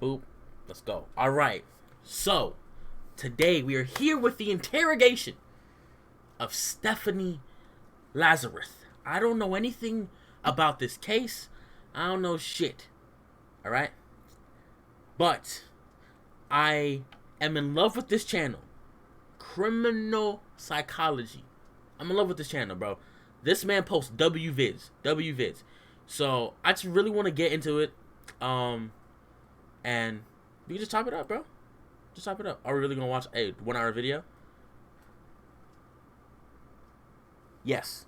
Boop. Let's go. All right. So, today we are here with the interrogation of Stephanie Lazarus. I don't know anything about this case. I don't know shit. All right? But I am in love with this channel. Criminal Psychology. I'm in love with this channel, bro. This man posts WVids. So, I just really want to get into it. And we can just type it up, bro. Just type it up. Are we really gonna watch a 1 hour video? Yes.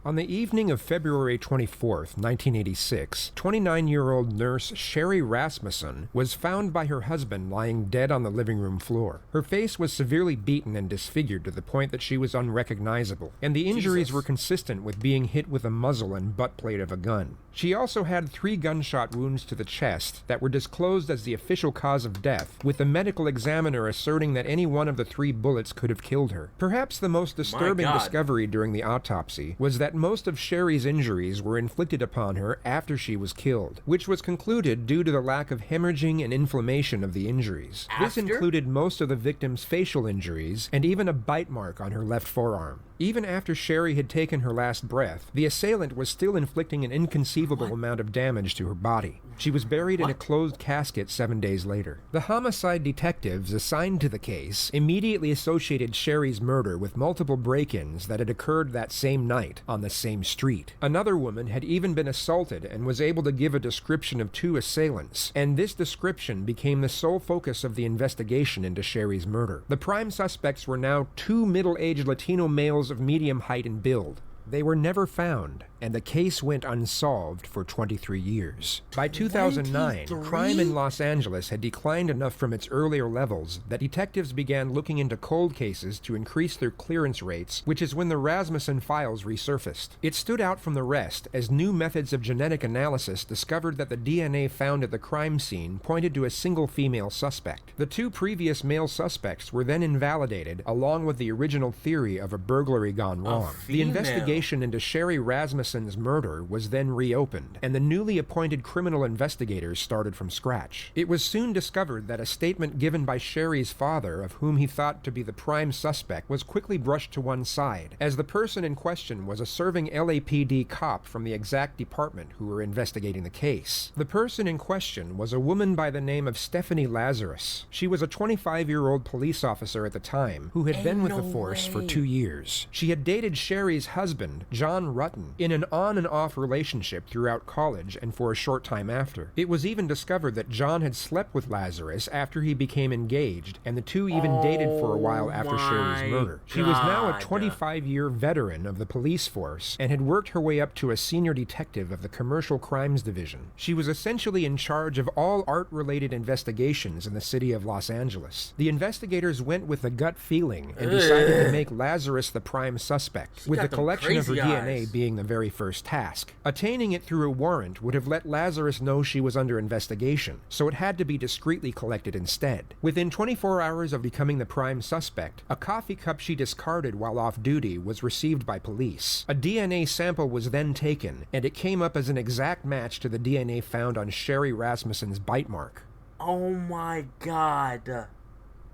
On the evening of February 24th, 1986, 29-year-old nurse Sherry Rasmussen was found by her husband lying dead on the living room floor. Her face was severely beaten and disfigured to the point that she was unrecognizable, and the injuries were consistent with being hit with a muzzle and butt plate of a gun. She also had 3 gunshot wounds to the chest that were disclosed as the official cause of death, with the medical examiner asserting that any one of the 3 bullets could have killed her. Perhaps the most disturbing discovery during the autopsy was that most of Sherry's injuries were inflicted upon her after she was killed, which was concluded due to the lack of hemorrhaging and inflammation of the injuries. This included most of the victim's facial injuries and even a bite mark on her left forearm. Even after Sherry had taken her last breath, the assailant was still inflicting an inconceivable amount of damage to her body. She was buried in a closed casket 7 days later. The homicide detectives assigned to the case immediately associated Sherry's murder with multiple break-ins that had occurred that same night on the same street. Another woman had even been assaulted and was able to give a description of 2 assailants, and this description became the sole focus of the investigation into Sherry's murder. The prime suspects were now 2 middle-aged Latino males of medium height and build. They were never found, and the case went unsolved for 23 years. By 2009, crime in Los Angeles had declined enough from its earlier levels that detectives began looking into cold cases to increase their clearance rates, which is when the Rasmussen files resurfaced. It stood out from the rest as new methods of genetic analysis discovered that the DNA found at the crime scene pointed to a single female suspect. The 2 previous male suspects were then invalidated, along with the original theory of a burglary gone wrong. The investigation into Sherry Rasmussen's murder was then reopened, and the newly appointed criminal investigators started from scratch. It was soon discovered that a statement given by Sherry's father, of whom he thought to be the prime suspect, was quickly brushed to one side, as the person in question was a serving LAPD cop from the exact department who were investigating the case. The person in question was a woman by the name of Stephanie Lazarus. She was a 25-year-old police officer at the time who had been with the force for 2 years. She had dated Sherry's husband, John Rutten, in an on and off relationship throughout college and for a short time after. It was even discovered that John had slept with Lazarus after he became engaged, and the 2 even dated for a while after Sherry's murder. She was now a 25-year veteran of the police force and had worked her way up to a senior detective of the Commercial Crimes Division. She was essentially in charge of all art-related investigations in the city of Los Angeles. The investigators went with a gut feeling and decided to make Lazarus the prime suspect, with the collection of her DNA being the very first task. Attaining it through a warrant would have let Lazarus know she was under investigation, so it had to be discreetly collected instead. Within 24 hours of becoming the prime suspect, a coffee cup she discarded while off duty was received by police. A DNA sample was then taken, and it came up as an exact match to the DNA found on Sherry Rasmussen's bite mark. Oh my God.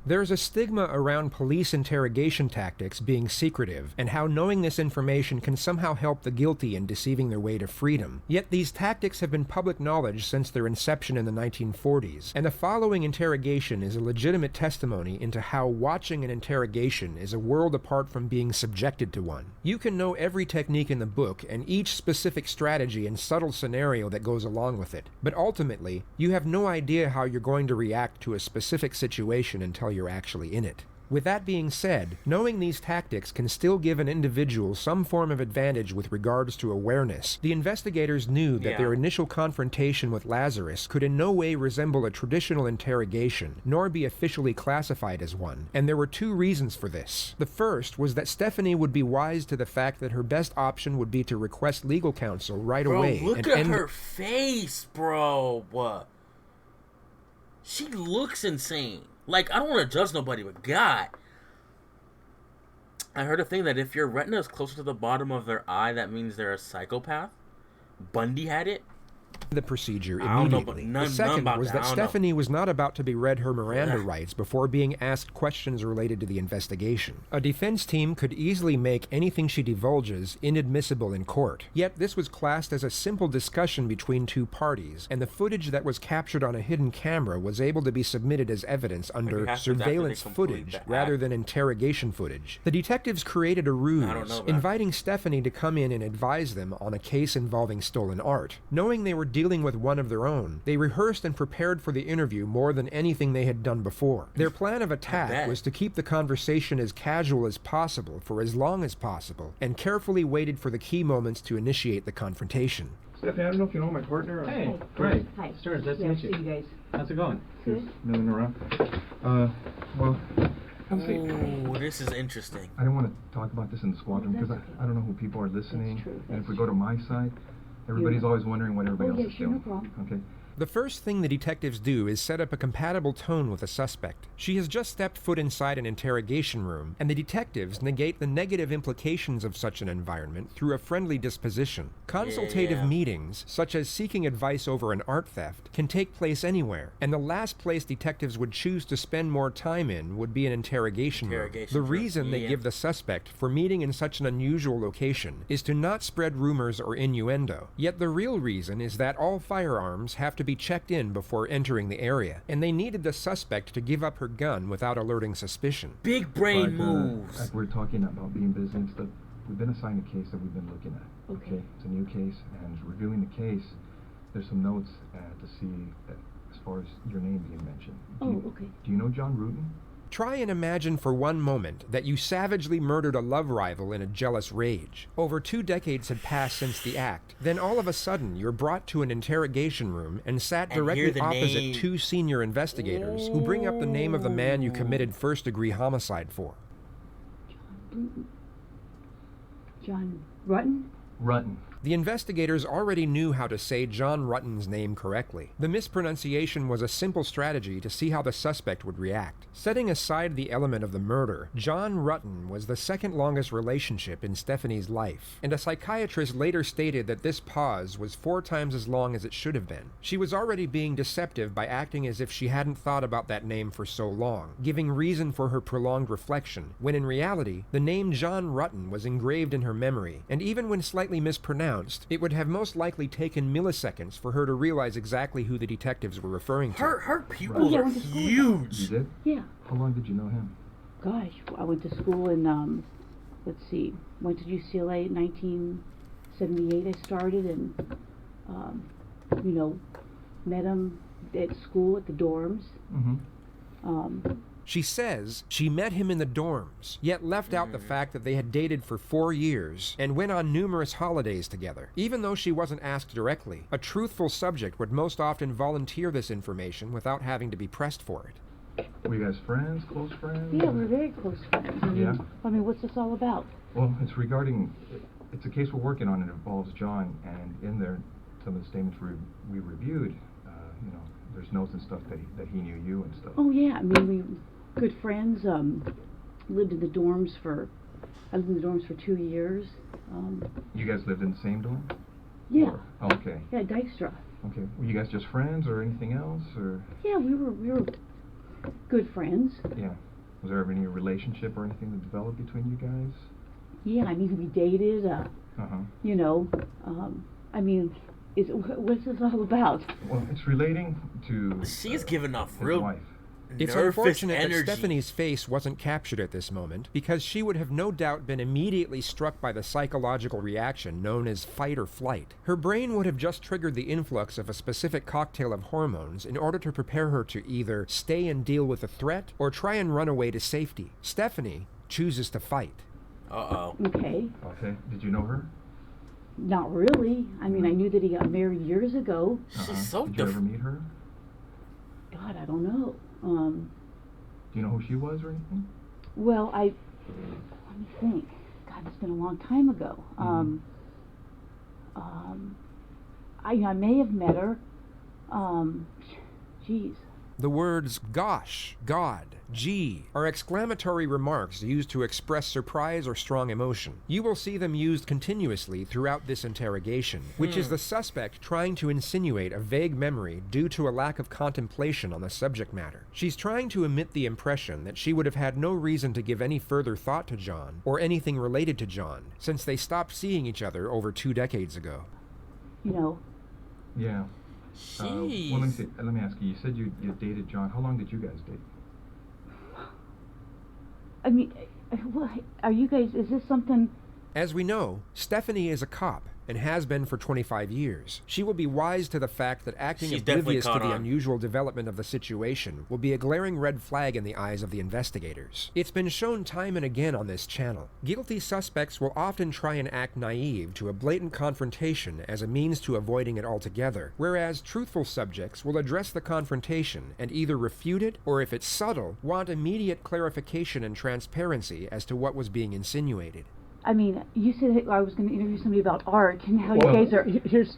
There's a stigma around police interrogation tactics being secretive, and how knowing this information can somehow help the guilty in deceiving their way to freedom. Yet these tactics have been public knowledge since their inception in the 1940s, and the following interrogation is a legitimate testimony into how watching an interrogation is a world apart from being subjected to one. You can know every technique in the book and each specific strategy and subtle scenario that goes along with it, but ultimately, you have no idea how you're going to react to a specific situation until you're actually in it. With that being said, knowing these tactics can still give an individual some form of advantage with regards to awareness. The investigators knew that their initial confrontation with Lazarus could in no way resemble a traditional interrogation, nor be officially classified as one, and there were 2 reasons for this. The first was that Stephanie would be wise to the fact that her best option would be to request legal counsel right away. Look at her face, bro. She looks insane. Like, I don't want to judge nobody, but God. I heard a thing that if your retina is closer to the bottom of their eye, that means they're a psychopath. Bundy had it. the procedure I don't know, immediately. but none The second about was that. I that don't know. Stephanie was not about to be read her Miranda rights before being asked questions related to the investigation. A defense team could easily make anything she divulges inadmissible in court. Yet this was classed as a simple discussion between two parties, and the footage that was captured on a hidden camera was able to be submitted as evidence under happens after they surveillance complete footage the rather act. than interrogation footage. The detectives created a I don't ruse, know about inviting Stephanie to come in and advise them on a case involving stolen art. Knowing they were dealing with one of their own, they rehearsed and prepared for the interview more than anything they had done before. Their plan of attack bet. was to keep the conversation as casual as possible for as long as possible, and carefully waited for the key moments to initiate the confrontation. Stephanie, I don't know if you know my partner. Hey, great. Hi. Stuart, nice to Yeah, meet see you. you guys. How's it going? Good. Milling around. Well, I'm saying, Ooh, this is interesting. I don't want to talk about this in the squadron That's because okay. I don't know who people are listening. That's true, And if that's we go to my side, everybody's always wondering what everybody Oh, else yeah, is sure, doing. no problem. Okay. The first thing the detectives do is set up a compatible tone with the suspect. She has just stepped foot inside an interrogation room, and the detectives negate the negative implications of such an environment through a friendly disposition. Consultative Yeah. meetings, such as seeking advice over an art theft, can take place anywhere, and the last place detectives would choose to spend more time in would be an interrogation room. Interrogation The room, reason they yeah. give the suspect for meeting in such an unusual location is to not spread rumors or innuendo. Yet the real reason is that all firearms have to be checked in before entering the area, and they needed the suspect to give up her gun without alerting suspicion. Big brain But, moves. as we're talking about being busy and stuff, we've been assigned a case that we've been looking at. Okay. It's a new case, and reviewing the case, there's some notes to see as far as your name being mentioned. Okay. Do you know John Rutan? Try and imagine for one moment that you savagely murdered a love rival in a jealous rage. Over 2 decades had passed since the act. Then all of a sudden, you're brought to an interrogation room and sat And hear directly the opposite name. 2 senior investigators who bring up the name of the man you committed first-degree homicide for. John Rutten? Rutan. The investigators already knew how to say John Rutten's name correctly. The mispronunciation was a simple strategy to see how the suspect would react. Setting aside the element of the murder, John Rutten was the second longest relationship in Stephanie's life, and a psychiatrist later stated that this pause was 4 times as long as it should have been. She was already being deceptive by acting as if she hadn't thought about that name for so long, giving reason for her prolonged reflection, when in reality, the name John Rutten was engraved in her memory, and even when slightly mispronounced, it would have most likely taken milliseconds for her to realize exactly who the detectives were referring to. Her pupils Yeah, I are went to school with You huge. did? Yeah. How long did you know him? Gosh, I went to school in, let's see, went to UCLA in 1978 I started, and, met him at school at the dorms. Mm-hmm. She says she met him in the dorms, yet left out the fact that they had dated for 4 years and went on numerous holidays together. Even though she wasn't asked directly, a truthful subject would most often volunteer this information without having to be pressed for it. Were you guys friends, close friends? Yeah, we're very close friends. Yeah? I mean, what's this all about? Well, it's a case we're working on, and it involves John, and in there, some of the statements we reviewed, there's notes and stuff that he knew you and stuff. Oh, yeah, I mean, we good friends, lived in the dorms for 2 years. You guys lived in the same dorm? Yeah. Or- oh, okay. Yeah, Dykstra. Okay. Were you guys just friends or anything else, or? Yeah, we were good friends. Yeah. Was there ever any relationship or anything that developed between you guys? Yeah, I mean, we dated, Uh-huh. I mean, what's this all about? Well, it's relating to She's giving off his real wife. It's nervous unfortunate energy. that Stephanie's face wasn't captured at this moment, because she would have no doubt been immediately struck by the psychological reaction known as fight or flight. Her brain would have just triggered the influx of a specific cocktail of hormones in order to prepare her to either stay and deal with the threat or try and run away to safety. Stephanie chooses to fight. Uh-oh. Okay. Okay. Did you know her? Not really. I mean, I knew that he got married years ago. She's so Did you ever meet her? God, I don't know. Do you know who she was or anything? Well, let me think. God, it's been a long time ago. I may have met her. Geez. The words gosh, God, gee are exclamatory remarks used to express surprise or strong emotion. You will see them used continuously throughout this interrogation, which is the suspect trying to insinuate a vague memory due to a lack of contemplation on the subject matter. She's trying to emit the impression that she would have had no reason to give any further thought to John, or anything related to John, since they stopped seeing each other over 2 decades ago. You know. Yeah. Jeez. Well, let me ask you. You said you dated John. How long did you guys date? I mean, are you guys, is this something? As we know, Stephanie is a cop and has been for 25 years. She will be wise to the fact that acting She's definitely oblivious to caught the on. unusual development of the situation will be a glaring red flag in the eyes of the investigators. It's been shown time and again on this channel. Guilty suspects will often try and act naive to a blatant confrontation as a means to avoiding it altogether, whereas truthful subjects will address the confrontation and either refute it, or if it's subtle, want immediate clarification and transparency as to what was being insinuated. I mean, you said I was going to interview somebody about art and how Well, you guys are. Here's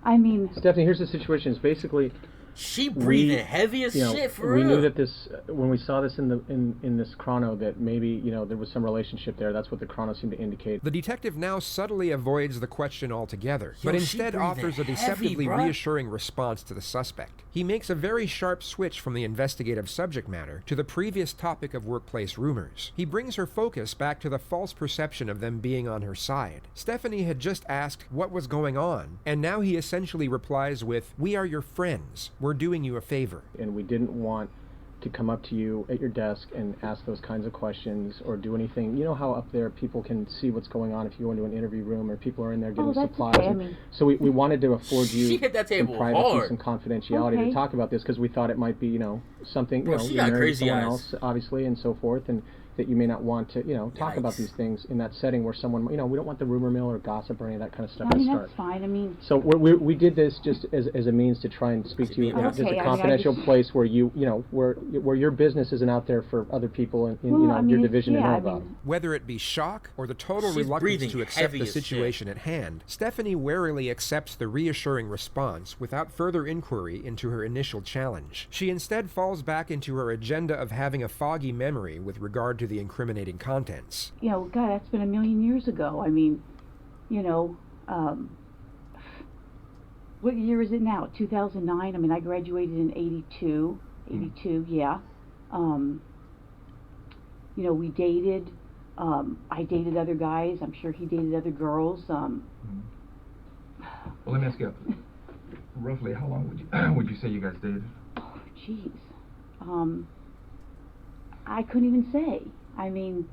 I mean, Stephanie. Here's the situation. It's basically She breathing heavy as shit for we real. knew that this when we saw this in this chrono that maybe there was some relationship there. That's what the chrono seemed to indicate. The detective now subtly avoids the question altogether, Yo, but she instead breathing offers a heavy, deceptively bruh. reassuring response to the suspect. He makes a very sharp switch from the investigative subject matter to the previous topic of workplace rumors. He brings her focus back to the false perception of them being on her side. Stephanie had just asked what was going on, and now he essentially replies with, "We are your friends. We're doing you a favor." And we didn't want to come up to you at your desk and ask those kinds of questions or do anything. You know how up there people can see what's going on if you go into an interview room or people are in there getting that's supplies. okay, I And mean- so we wanted to afford you She hit that some table privacy, hard. some confidentiality Okay. to talk about this because we thought it might be, something, Bro, she you're got married to crazy someone eyes. else, obviously, and so forth, and that you may not want to, talk about Yikes. these things in that setting where someone, we don't want the rumor mill or gossip or any of that kind of stuff I to mean, start. that's fine. I mean, So we did this just as a means to try and speak to you in Okay, just I mean, a I confidential just- place where where your business isn't out there for other people in well, I mean, your it's- division to yeah, know I about. mean, Whether it be shock or the total She's reluctance breathing to accept heavy the as shit. situation at hand, Stephanie warily accepts the reassuring response without further inquiry into her initial challenge. She instead falls back into her agenda of having a foggy memory with regard to the incriminating contents. God, that's been a million years ago. I mean, what year is it now? 2009? I mean, I graduated in 82. 82, yeah. We dated. I dated other guys. I'm sure he dated other girls. Well, let me ask you, roughly how long would you say you guys dated? Oh, jeez. I couldn't even say. I mean,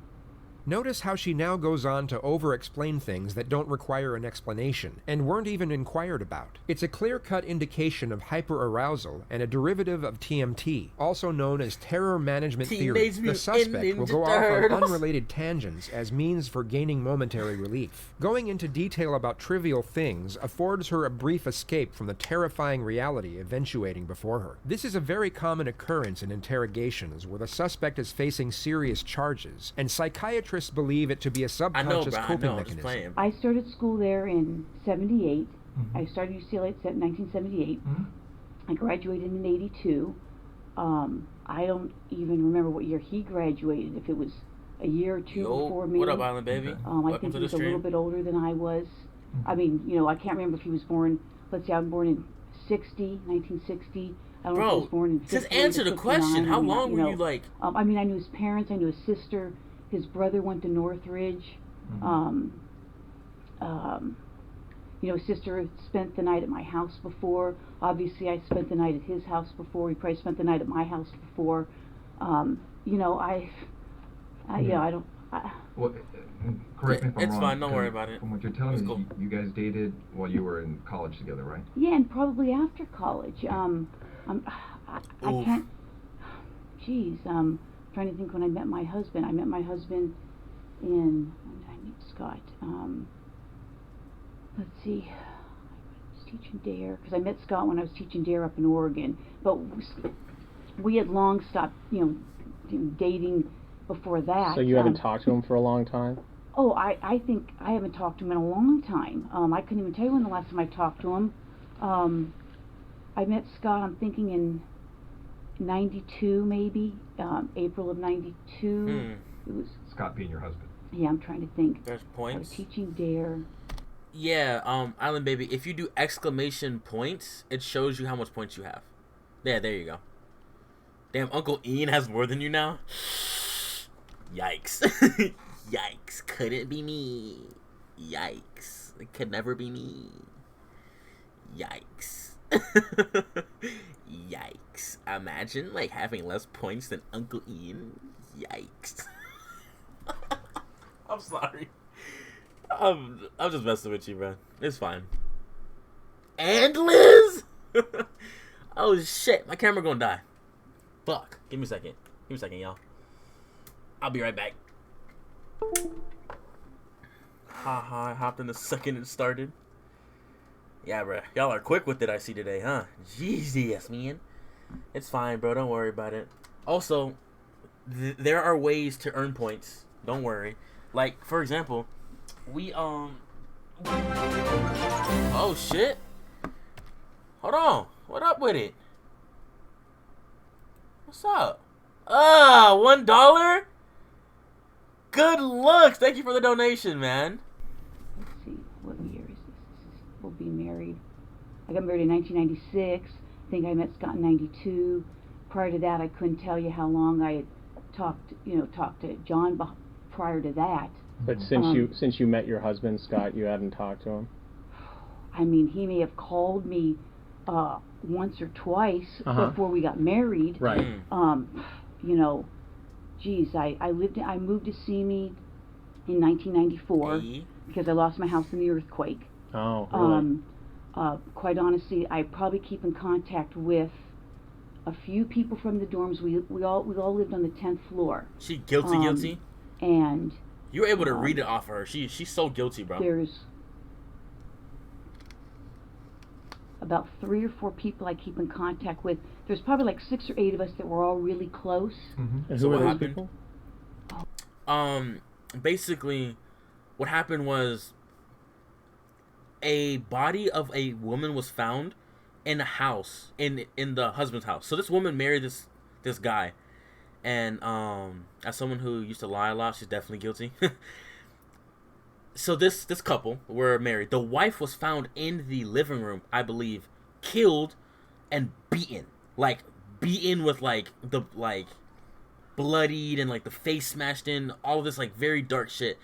Notice how she now goes on to over-explain things that don't require an explanation, and weren't even inquired about. It's a clear-cut indication of hyperarousal and a derivative of TMT, also known as terror management theory. Teenage The Mutant suspect will Ninja go off on Turtles. unrelated tangents as means for gaining momentary relief. Going into detail about trivial things affords her a brief escape from the terrifying reality eventuating before her. This is a very common occurrence in interrogations where the suspect is facing serious charges, and psychiatrists believe it to be a I know, subconscious bro. I coping know. I'm just mechanism. playing. I started school there in 78. Mhm. I started UCLA in 1978. Mhm. I graduated in 82. I don't even remember what year he graduated, if it was a year or two Yo, before me. what up, Island Baby? Okay. I Welcome think to he the was a little stream. bit older than I was. I mean, I can't remember if he was born, let's see, I'm born in 1960. I don't know if he Bro, was born in just 58 or answer the 59. question. How I mean, long were you like? I mean, I knew his parents, I knew his sister, his brother went to Northridge. His sister had spent the night at my house before. Obviously, I spent the night at his house before. He probably spent the night at my house before. I don't. Well, correct me if I'm It's wrong. fine, don't because worry about it. From what you're telling It's me, cool. you guys dated while you were in college together, right? Yeah, and probably after college. I Oof. can't. Jeez, trying to think when I met my husband. I met my husband in. When did I meet Scott? Let's see. I was teaching DARE because I met Scott when I was teaching DARE up in Oregon. But we had long stopped, dating before that. So you haven't talked to him for a long time? Oh, I think I haven't talked to him in a long time. I couldn't even tell you when the last time I talked to him. I met Scott, I'm thinking in 92 maybe, April of 92. It was, Scott being your husband. yeah, I'm trying to think. There's I was points. teaching DARE. Yeah, Island Baby, if you do exclamation points, it shows you how much points you have. Yeah, there you go. Damn, Uncle Ian has more than you now? Yikes. Yikes. Couldn't be me. Yikes. It could never be me. Yikes. Yikes. Imagine, like, having less points than Uncle Ian. Yikes. I'm sorry. I'm just messing with you, bro. It's fine. And Liz! Oh, shit. My camera gonna die. Fuck. Give me a second. Give me a second, y'all. I'll be right back. Haha, I hopped in the second it started. Yeah, bro. Y'all are quick with it, I see today, huh? Jesus, man. It's fine, bro. Don't worry about it. Also, there are ways to earn points. Don't worry. Like, for example, we, oh, shit. Hold on. What up with it? What's up? $1? Good looks. Thank you for the donation, man. Let's see, what year is this? We'll be married. I got married in 1996. I think I met Scott in 92. Prior to that, I couldn't tell you how long I had talked to John prior to that. But since you met your husband, Scott, you hadn't talked to him? I mean, he may have called me once or twice before we got married. Right. You know, geez, I moved to Simi in 1994 because I lost my house in the earthquake. Oh, really? Quite honestly, I probably keep in contact with a few people from the dorms. We all lived on the 10th floor. She guilty? And you were able to read it off of her. She's so guilty, bro. There's about 3 or 4 people I keep in contact with. There's probably like 6 or 8 of us that were all really close. Mm-hmm. And so who what were those happened? people? Basically, what happened was a body of a woman was found in a house, in the husband's house. So this woman married this guy, and as someone who used to lie a lot, she's definitely guilty. So this couple were married. The wife was found in the living room, I believe, killed and beaten. Like beaten with like bloodied and like the face smashed in, all of this like very dark shit.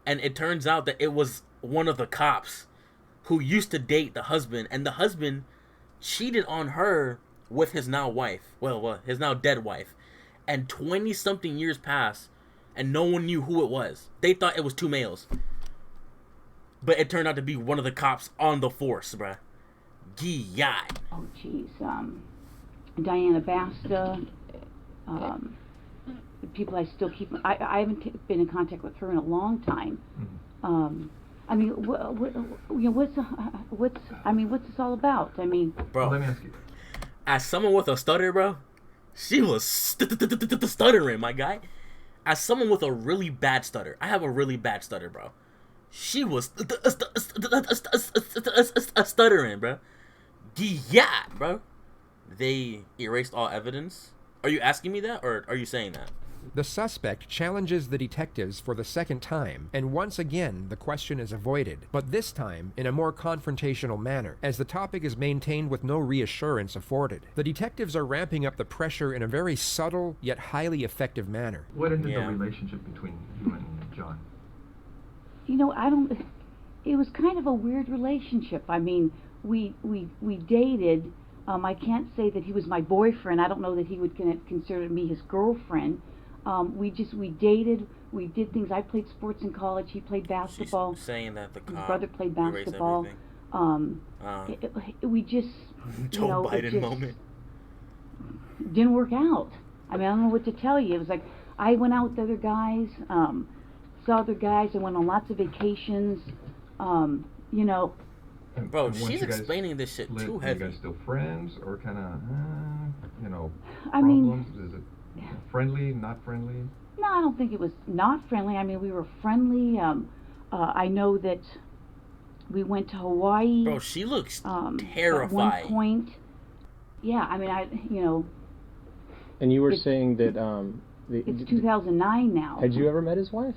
And it turns out that it was one of the cops who used to date the husband, and the husband cheated on her with his now wife. Well, his now dead wife. And 20-something years passed, and no one knew who it was. They thought it was 2 males. But it turned out to be one of the cops on the force, bruh. Gee-yai. Oh, jeez. Diana Basta. The people I still keep... I haven't been in contact with her in a long time. I mean, what's this all about? I mean... Bro, let me ask you. As someone with a stutter, bro, she was stuttering, my guy. As someone with a really bad stutter, I have a really bad stutter, bro. She was stuttering, bro. Yeah, bro. They erased all evidence. Are you asking me that, or are you saying that? The suspect challenges the detectives for the second time, and once again the question is avoided, but this time in a more confrontational manner, as the topic is maintained with no reassurance afforded. The detectives are ramping up the pressure in a very subtle yet highly effective manner. What ended the relationship between you and John? You know, it was kind of a weird relationship. I mean, we dated. I can't say that he was my boyfriend. I don't know that he would consider me his girlfriend. We dated. We did things. I played sports in college. He played basketball. She's saying that the cop his brother played basketball. We just, Joe Biden moment. Didn't work out. I mean, I don't know what to tell you. It was like I went out with other guys, saw other guys. I went on lots of vacations. You know. Bro, she's explaining this shit too heavy. Are you guys still friends, or kind of, I problems? mean, Is it friendly, not friendly? No, I don't think it was not friendly. I mean, we were friendly. I know that we went to Hawaii. Bro, she looks terrified. At one point. Yeah, I mean, And you were saying that It's 2009 now. had you ever met his wife?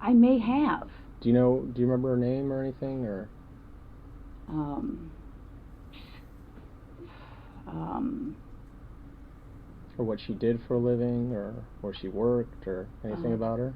I may have. Do you remember her name or anything, or? Or what she did for a living, or where she worked, or anything about her?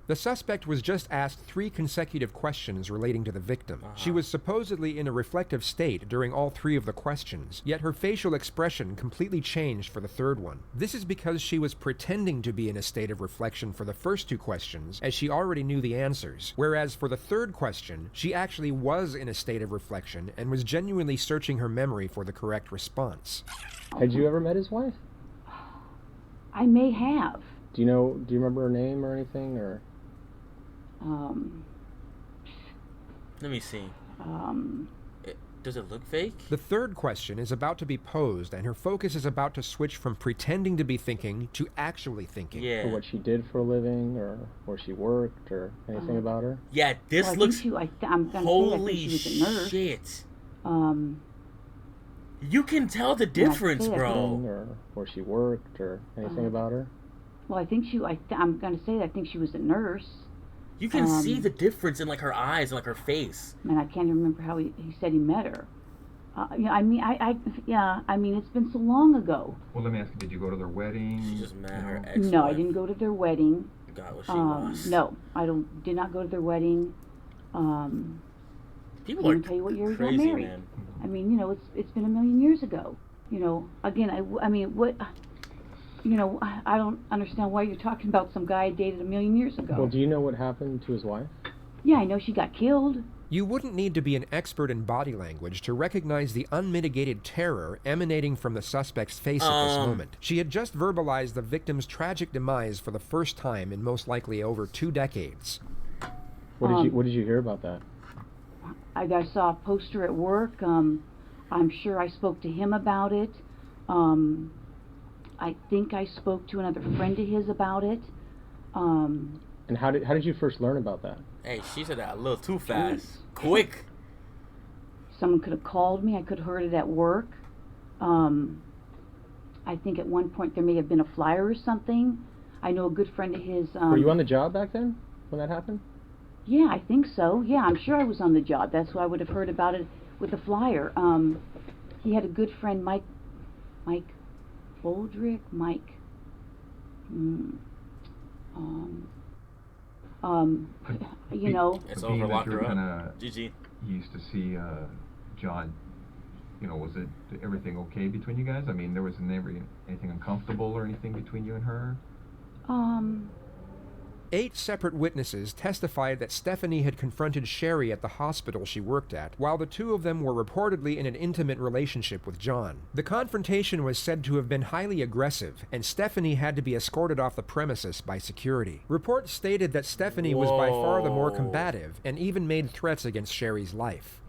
The suspect was just asked 3 consecutive questions relating to the victim. She was supposedly in a reflective state during all 3 of the questions, yet her facial expression completely changed for the 3rd one. This is because she was pretending to be in a state of reflection for the first 2 questions, as she already knew the answers, whereas for the 3rd question, she actually was in a state of reflection and was genuinely searching her memory for the correct response. Had you ever met his wife? I may have. Do you remember her name or anything, or? Let me see. Does it look fake? The 3rd question is about to be posed, and her focus is about to switch from pretending to be thinking to actually thinking. Yeah. Or what she did for a living, or where she worked, or anything about her? Yeah, this Well, looks... I'm gonna Holy say I think she was a nurse. shit. Um, You can tell the difference, say I bro. Or where she worked, or anything about her? well, I'm gonna say I think she was a nurse. You can see the difference in like her eyes and like her face. Man, I can't even remember how he said he met her. Yeah, I mean, it's been so long ago. Well, let me ask you, did you go to their wedding? She just met her No. ex-wife. No, I didn't go to their wedding. God, what she lost. No, did not go to their wedding. People I are can tell you what year he got crazy, married. man. I mean, it's been a million years ago. Again, I mean, what? I don't understand why you're talking about some guy I dated a million years ago. Well, do you know what happened to his wife? Yeah, I know she got killed. You wouldn't need to be an expert in body language to recognize the unmitigated terror emanating from the suspect's face at this moment. She had just verbalized the victim's tragic demise for the first time in most likely over 2 decades. What did you hear about that? I saw a poster at work. I'm sure I spoke to him about it. I think I spoke to another friend of his about it. And how did you first learn about that? Hey, she said that a little too fast. Quick. Someone could have called me. I could have heard it at work. I think at one point there may have been a flyer or something. I know a good friend of his... Were you on the job back then when that happened? Yeah, I think so. Yeah, I'm sure I was on the job. That's why I would have heard about it with the flyer. He had a good friend, Mike Boldrick, you know. It's So being over, that lock you're her up. kinda GG. used to see John, was it everything okay between you guys? I mean, there was never anything uncomfortable or anything between you and her? 8 separate witnesses testified that Stephanie had confronted Sherry at the hospital she worked at, while the 2 of them were reportedly in an intimate relationship with John. The confrontation was said to have been highly aggressive, and Stephanie had to be escorted off the premises by security. Reports stated that Stephanie was by far the more combative, and even made threats against Sherry's life.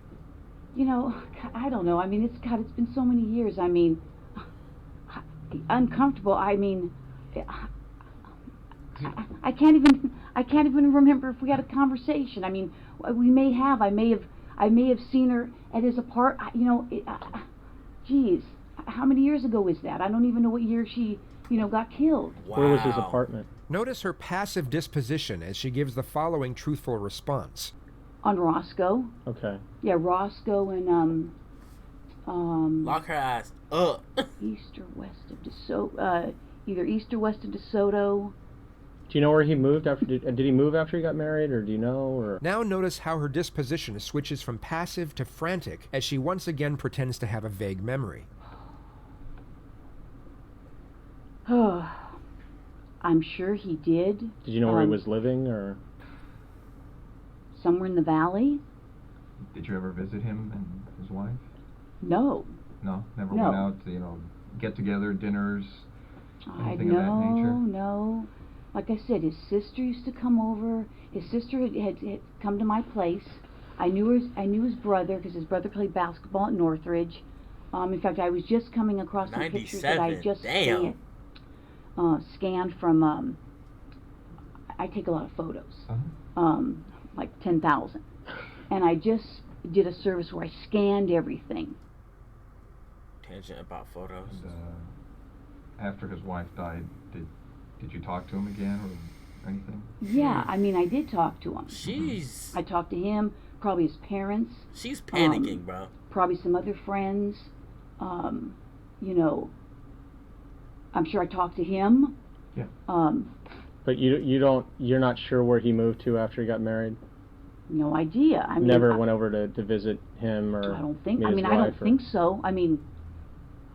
I don't know. I mean, it's been so many years. I mean, uncomfortable. I mean, I can't even remember if we had a conversation. I mean, we may have. I may have seen her at his apartment. Geez, how many years ago was that? I don't even know what year she, got killed. Wow. Where was his apartment? Notice her passive disposition as she gives the following truthful response. On Roscoe. Okay. Yeah, Roscoe and Lock her ass up. east or west of DeSoto. Either east or west of DeSoto. Do you know where he moved after? Did he move after he got married, or do you know? Or Now notice how her disposition switches from passive to frantic as she once again pretends to have a vague memory. I'm sure he did. did you know where he was living, or? Somewhere in the valley? Did you ever visit him and his wife? No. No? Never No. went out to, get together, dinners, anything of that nature? No. Like I said, his sister used to come over. His sister had come to my place. I knew his brother because his brother played basketball at Northridge. In fact, I was just coming across some pictures that I 97, just damn. scanned from. I take a lot of photos, Uh-huh. like 10,000, and I just did a service where I scanned everything. Tangent about photos. And, after his wife died, did you talk to him again or anything? Yeah, I mean, I did talk to him. Jeez. I talked to him, probably his parents. She's panicking, bro. Probably some other friends. You know, I'm sure I talked to him. Yeah. But you're not sure where he moved to after he got married? No idea. I mean, Never went over to visit him or I don't think. meet I his mean, I wife, don't think so. I mean,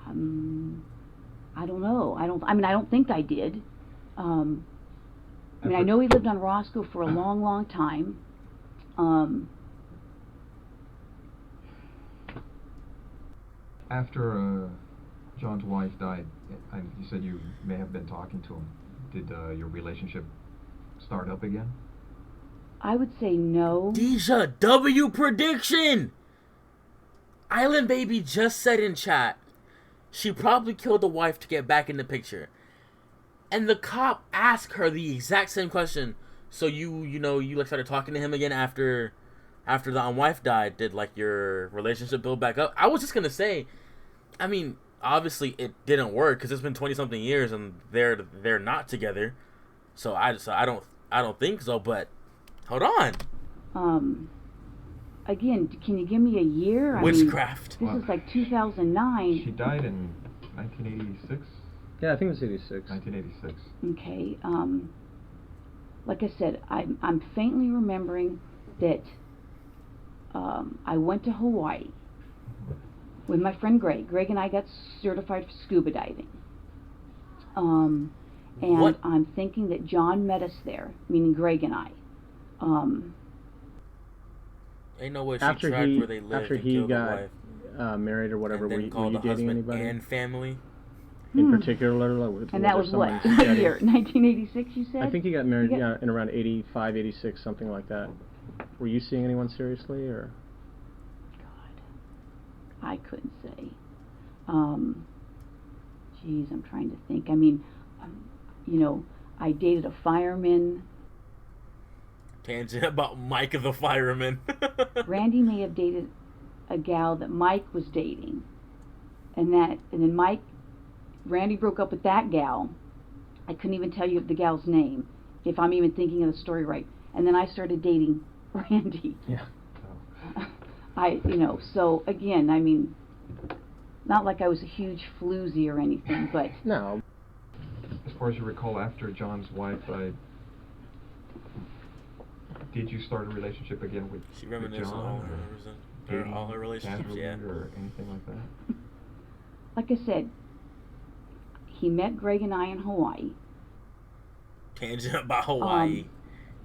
I don't know. I don't think I did. I mean, I know he lived on Roscoe for a long, long time. After John's wife died, you said you may have been talking to him. Did your relationship start up again? I would say no. Deja W prediction. Island Baby just said in chat, she probably killed the wife to get back in the picture. And the cop asked her the exact same question. So you like started talking to him again after the wife died. Did like your relationship build back up? I was just gonna say, I mean, obviously it didn't work because it's been 20-something years and they're not together. So I don't think so. But hold on. Again, can you give me a year? Witchcraft. I mean, this is like 2009. She died in 1986. Yeah, I think it was 86. 1986. Okay. Like I said, I'm faintly remembering that I went to Hawaii with my friend Greg. Greg and I got certified for scuba diving. And What? I'm thinking that John met us there, meaning Greg and I. Ain't no way she After tracked he where they lived after and he killed the got wife. married or whatever, And were then you called the dating husband anybody and family. in particular? Like, And that was what? someone What year? 1986, you said? I think he got married You got- in around 85, 86, something like that. Were you seeing anyone seriously, or? God, I couldn't say. Geez, I'm trying to think. I mean, I dated a fireman. Tangent about Mike the fireman. Randy may have dated a gal that Mike was dating, and then Randy broke up with that gal. I couldn't even tell you the gal's name, if I'm even thinking of the story right. And then I started dating Randy. Yeah. So again, I mean, not like I was a huge floozy or anything, but No. As far as you recall, after John's wife died, did you start a relationship again with She reminisced John, on dating all her relationships, casually yeah. or anything like that? like I said, he met Greg and I in Hawaii. Tangent about Hawaii.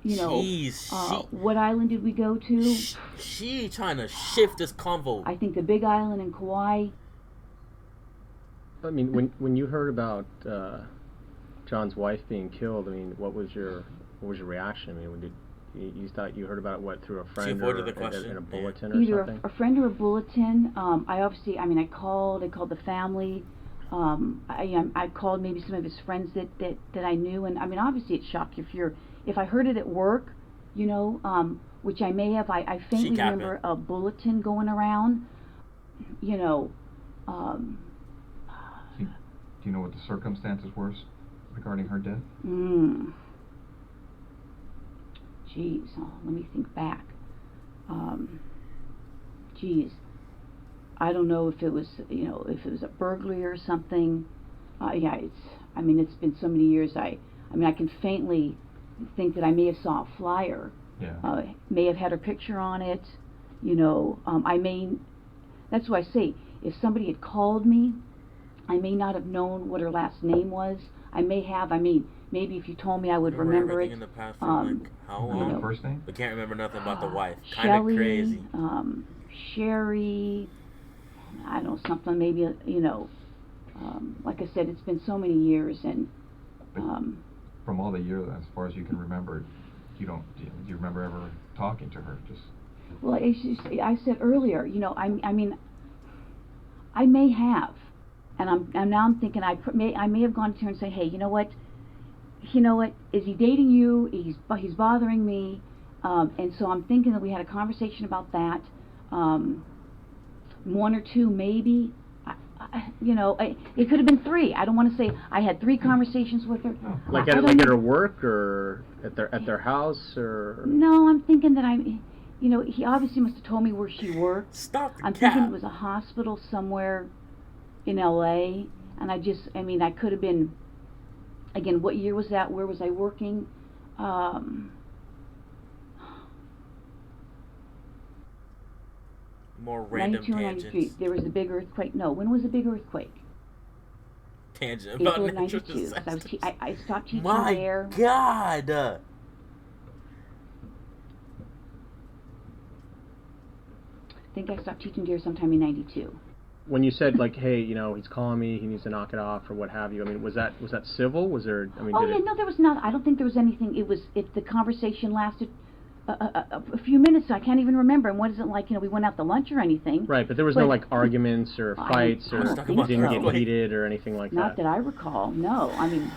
Jeez, What island did we go to? she trying to shift this convo. I think the Big Island in Kauai. I mean, when you heard about John's wife being killed, I mean, what was your reaction? I mean, you thought you heard about it through a friend or avoided the question, in a bulletin Either or something? a friend or a bulletin. I called the family. I called maybe some of his friends that I knew, and I mean, obviously it shocked you if I heard it at work, which I may have. I faintly remember a bulletin going around. Do you know what the circumstances were regarding her death? Geez, let me think back. I don't know if it was, a burglary or something. It's been so many years. I can faintly think that I may have saw a flyer. Yeah. May have had her picture on it. That's why I say, if somebody had called me, I may not have known what her last name was. I may have. Maybe if you told me, I would remember it. In the past from like how long? First name? But can't remember nothing about the wife. Kind Shelley, of crazy. Sherry, I don't know, something maybe, like I said, it's been so many years, and From all the years, as far as you can remember, do you remember ever talking to her? well, I said earlier, I may have, and now I'm thinking I may have gone to her and say, hey, you know what, is he dating you? He's bothering me, and so I'm thinking that we had a conversation about that. One or two maybe. you know, it could have been 3. I don't want to say I had 3 conversations with her. Like I at don't like know. at her work or at their house or. No, I'm thinking that you know, he obviously must have told me where she worked. Stop the I'm cap. thinking it was a hospital somewhere in L.A. And I mean, I could have been, again, what year was that? Where was I working? More random 92 or 93. tangents. There was a big earthquake. No, when was the big earthquake? Tangent about April of natural 92. 'Cause disasters. I stopped teaching My there. God. I think I stopped teaching there sometime in 92. When you said like, hey, you know, he's calling me, he needs to knock it off or what have you. I mean, was that civil? Was there? I mean, Oh did yeah, it, no, there was not. I don't think there was anything. It was if the conversation lasted a few minutes. I can't even remember. And what is it like? You know, we went out to lunch or anything. right, but there was no like arguments or fights I or don't Talk think you didn't so. get heated or anything like Not that. that I recall. No, I mean,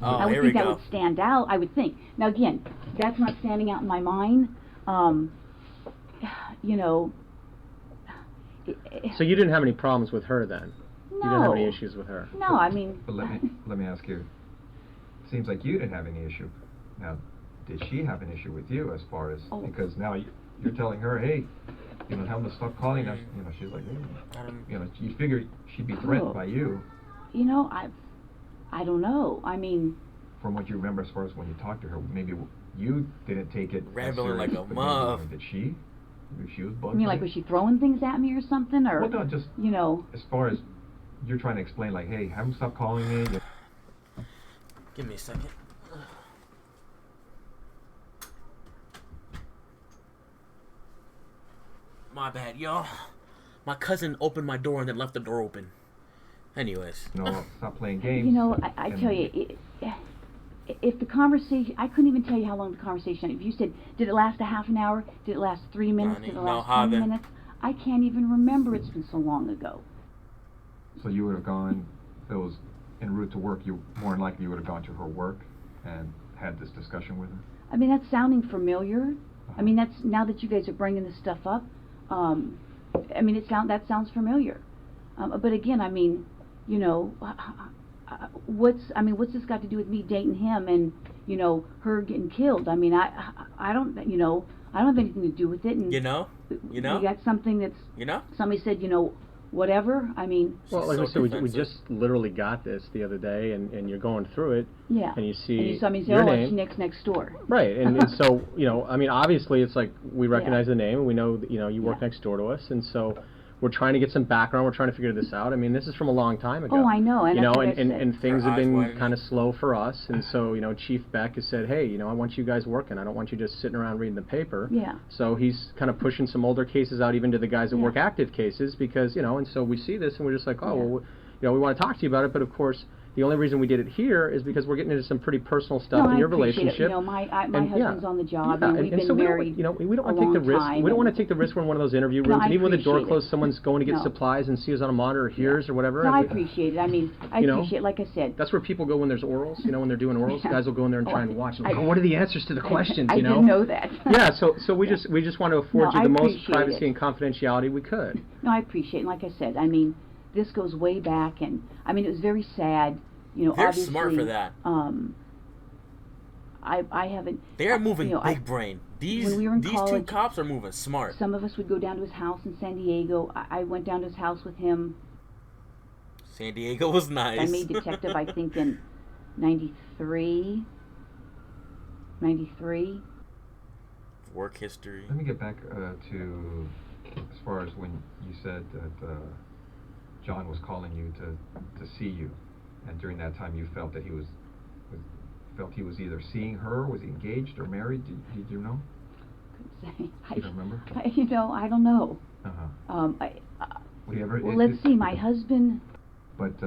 Oh, I would here we think that go. would stand out. I would think. Now again, that's not standing out in my mind. You know. So you didn't have any problems with her then? You didn't have any No. issues with her? No, I mean. But let me ask you. It seems like you didn't have any issue. Now, did she have an issue with you as far as Oh. because now you're telling her, hey, you know, tell him to stop calling us. You know, she's like, I don't- you know, you figure she'd be threatened Oh. by you. You know, I don't know. I mean. From what you remember, as far as when you talked to her, maybe you didn't take it as Rambling serious, like a but muff. maybe, did she? Maybe she was bugged. I mean, by like, it? was she throwing things at me or something, or Well, no, just you know? as far as you're trying to explain, like, hey, have him stop calling me. Give me a second. My bad, y'all. My cousin opened my door and then left the door open. Anyways. You know, stop playing games. You know, I And tell you, if the conversation, I couldn't even tell you how long the conversation. If you said, did it last a half an hour? Did it last 3 minutes? Did it No, last how 20 then? minutes? I can't even remember. It's been so long ago. So you would have gone, if it was en route to work, you more than likely you would have gone to her work and had this discussion with her? I mean, that's sounding familiar. I mean, that's now that you guys are bringing this stuff up. I mean, that sounds familiar. But again, I mean, you know, what's this got to do with me dating him and, you know, her getting killed? I mean, I don't, you know, I don't have anything to do with it. And You know? You got something that's, You know? somebody said, you know, whatever. I mean, Well, She's like so I said, we defensive. just literally got this the other day, and you're going through it, yeah. and you see And you saw me say, your oh, name. it's next door. Right, and so, you know, I mean, obviously it's like we recognize the name and we know that, you know, you work Yeah. next door to us, and so we're trying to get some background, we're trying to figure this out. I mean, this is from a long time ago. Oh, I know, and you know, that's what I and, said. and things Her have eyes been widening. kind of slow for us, and so, you know, Chief Beck has said, hey, you know, I want you guys working, I don't want you just sitting around reading the paper. Yeah. So he's kind of pushing some older cases out even to the guys that Yeah. work active cases because, you know, and so we see this and we're just like, oh, Yeah. well, you know, we want to talk to you about it, but of course, the only reason we did it here is because we're getting into some pretty personal stuff No, in I your appreciate relationship. it. You know, my And, husband's on the job, yeah, and we've been so married we don't a want to take the long risk. time, We don't want to and- take the risk when one of those interview No, rooms, I and even when the door appreciate it. closed, someone's going to get No. supplies and see us on a monitor or hears or whatever. No, and I we- appreciate it. I mean, I You know, appreciate, like I said. That's where people go when there's orals. You know, when they're doing orals, Yeah. guys will go in there and Oh, try and watch. And I- like, oh, what are the answers to the questions? I You know. didn't know that. Yeah, so we just want to afford No, you I the most appreciate privacy it. and confidentiality we could. No, I appreciate it. And like I said, I mean, this goes way back, and I mean, it was very sad. You know, They're obviously, smart for that. I haven't. They are moving you know, big brain. These when we were in these two college, cops are moving smart. Some of us would go down to his house in San Diego. I went down to his house with him. San Diego was nice. I made detective, I think, in 93. 93. Work history. Let me get back to as far as when you said that John was calling you to see you, and during that time you felt that he was either seeing her, was he engaged or married? Did you know? Couldn't say. You don't remember? You know, I don't know. Would he ever? Well, let's see. My husband. But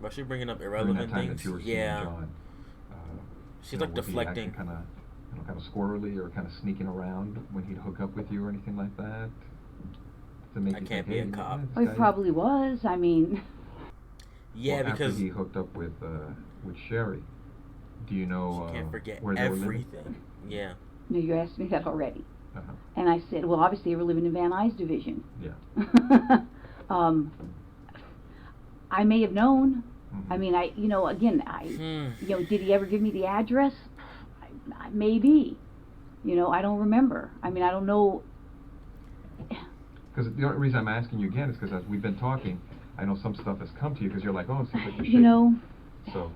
Was she bringing up during irrelevant that time things? that you were seeing Yeah. John, She's you know, like was he deflecting. acting kind of squirrely or kind of sneaking around when he'd hook up with you or anything like that? To make I you can't think, be a hey, cop. this Oh, he guy- probably was. I mean. Yeah, well, because after he hooked up with Sherry, do you know she can't forget where they were living? everything. Yeah. No, you asked me that already. Uh-huh. And I said, well, obviously they were living in Van Nuys division. Yeah. I may have known. Mm-hmm. I mean, did he ever give me the address? Maybe. I don't remember. I mean, I don't know. Because the only reason I'm asking you again is because as we've been talking, I know some stuff has come to you because you're like, oh, it seems like you're shaking. So.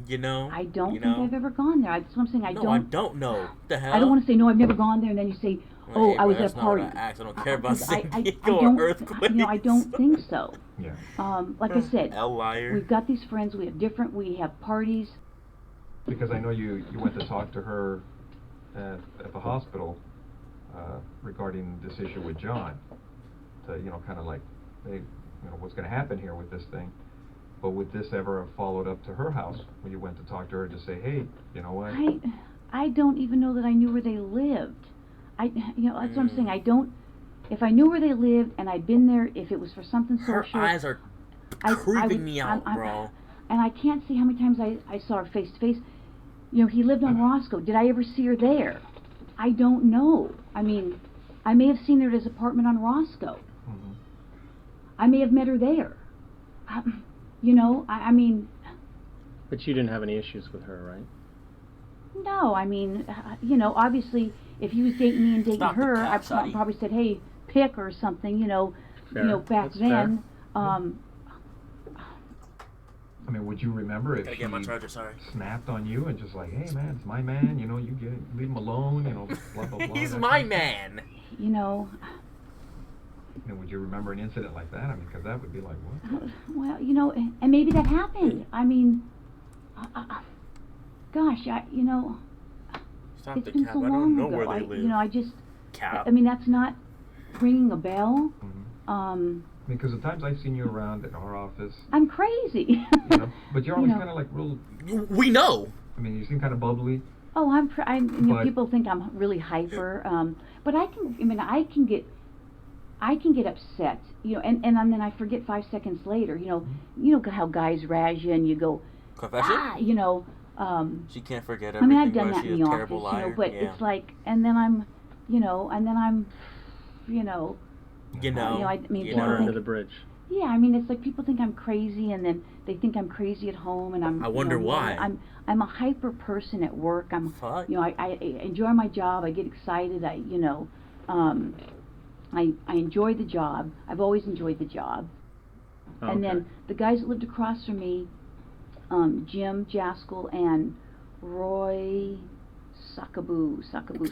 I don't think I've ever gone there. That's what I'm saying. I don't know. The hell? I don't want to say no. I've never gone there, and then you say, "Oh, I was at a party." I don't care about San Diego or earthquakes. I don't think so. Yeah. Like I said, liar. We've got these friends. We have parties. Because I know you went to talk to her at the hospital regarding this issue with John. To kind of like, hey, what's going to happen here with this thing? But would this ever have followed up to her house when you went to talk to her to say, hey, you know what? I don't even know that I knew where they lived. That's what I'm saying. I don't. If I knew where they lived and I'd been there, if it was for something social. Her eyes are creeping me out, bro. And I can't see how many times I saw her face to face. He lived on Roscoe. Did I ever see her there? I don't know. I mean, I may have seen her at his apartment on Roscoe. Mm-hmm. I may have met her there. I mean... But you didn't have any issues with her, right? No, I mean, obviously, if he was dating me and dating her, I probably said, hey, pick or something, Fair. Back That's then. I mean, would you remember if Gotta get my charger, sorry. snapped on you and just like, hey, man, it's my man, you leave him alone, blah, blah, blah. He's my man. And would you remember an incident like that? I mean, because that would be like, what? Well, and maybe that happened. I mean, gosh, Stop it's the been cap. so I long don't know ago. where they live. I just, Cap. I mean, that's not ringing a bell. Mm-hmm. I mean, because the times I've seen you around at our office, I'm crazy. but you're always kind of like real. We know. I mean, you seem kind of bubbly. Oh, But- people think I'm really hyper, but I can get upset, and then I forget 5 seconds later, you know how guys razz you and you go, Confession? She can't forget everything. I mean, I've done why that she in a the terrible office, liar. but Yeah. it's like, and then I'm, Water under the bridge. yeah, I mean, it's like people think I'm crazy, and then they think I'm crazy at home, and I'm. I wonder why. I'm a hyper person at work. Fuck. I enjoy my job. I get excited. I enjoy the job. I've always enjoyed the job. Okay. And then the guys that lived across from me, Jim Jaskell and Roy Sakaboo,